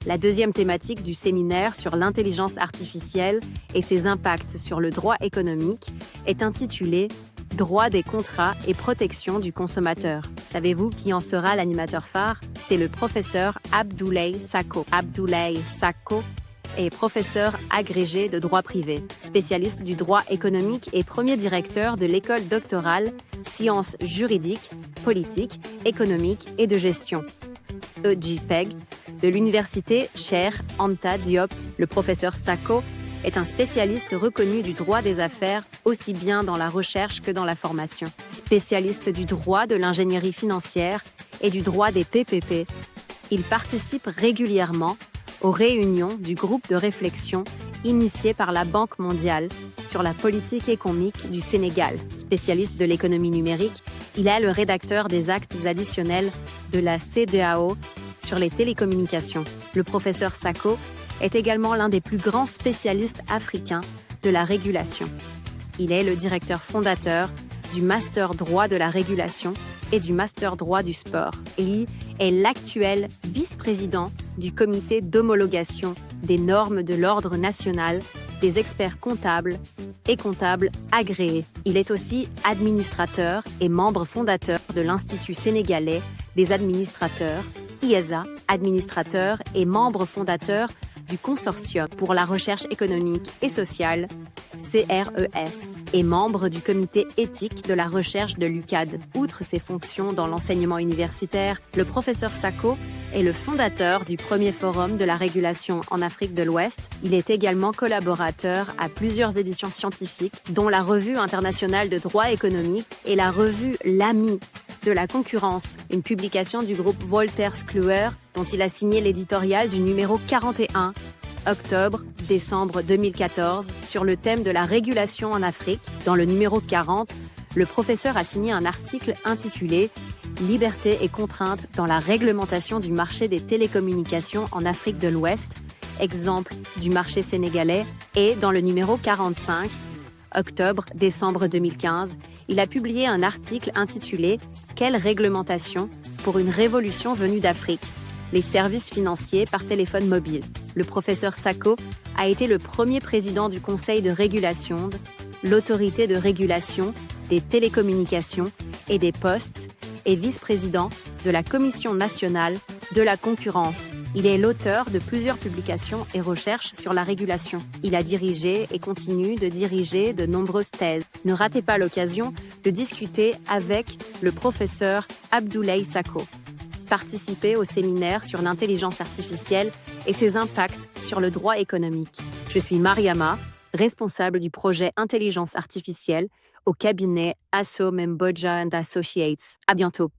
La deuxième thématique du séminaire sur l'intelligence artificielle et ses impacts sur le droit économique est intitulée « Droit des contrats et protection du consommateur ». Savez-vous qui en sera l'animateur phare? C'est le professeur Abdoulaye Sakho. Abdoulaye Sakho est professeur agrégé de droit privé, spécialiste du droit économique et premier directeur de l'école doctorale Sciences juridiques, politiques, économiques et de gestion, EJPEG, de l'université Cheikh Anta Diop. Le professeur Sakho est un spécialiste reconnu du droit des affaires, aussi bien dans la recherche que dans la formation. Spécialiste du droit de l'ingénierie financière et du droit des PPP, il participe régulièrement aux réunions du groupe de réflexion initié par la Banque mondiale sur la politique économique du Sénégal. Spécialiste de l'économie numérique, il est le rédacteur des actes additionnels de la CEDEAO sur les télécommunications. Le professeur Sakho est également l'un des plus grands spécialistes africains de la régulation. Il est le directeur fondateur du Master droit de la régulation et du Master droit du sport. Il est l'actuel vice-président du comité d'homologation des normes de l'ordre national des experts comptables et comptables agréés. Il est aussi administrateur et membre fondateur de l'Institut sénégalais des administrateurs, IESA, administrateur et membre fondateur du Consortium pour la recherche économique et sociale, CRES, et membre du comité éthique de la recherche de l'UCAD. Outre ses fonctions dans l'enseignement universitaire, le professeur Sakho est le fondateur du premier forum de la régulation en Afrique de l'Ouest. Il est également collaborateur à plusieurs éditions scientifiques, dont la Revue internationale de droit économique et la revue L'Ami de la concurrence, une publication du groupe Wolters Kluwer, dont il a signé l'éditorial du numéro 41, octobre-décembre 2014, sur le thème de la régulation en Afrique. Dans le numéro 40, le professeur a signé un article intitulé « Liberté et contraintes dans la réglementation du marché des télécommunications en Afrique de l'Ouest, exemple du marché sénégalais » et dans le numéro 45, octobre-décembre 2015, il a publié un article intitulé « Quelle réglementation pour une révolution venue d'Afrique ? Les services financiers par téléphone mobile ». Le professeur Sakho a été le premier président du Conseil de régulation de l'Autorité de régulation des télécommunications et des postes et vice-président de la Commission nationale de la concurrence. Il est l'auteur de plusieurs publications et recherches sur la régulation. Il a dirigé et continue de diriger de nombreuses thèses. Ne ratez pas l'occasion de discuter avec le professeur Abdoulaye Sakho. Participez au séminaire sur l'intelligence artificielle et ses impacts sur le droit économique. Je suis Mariama, responsable du projet Intelligence artificielle au cabinet Asso Memboja & Associates. À bientôt.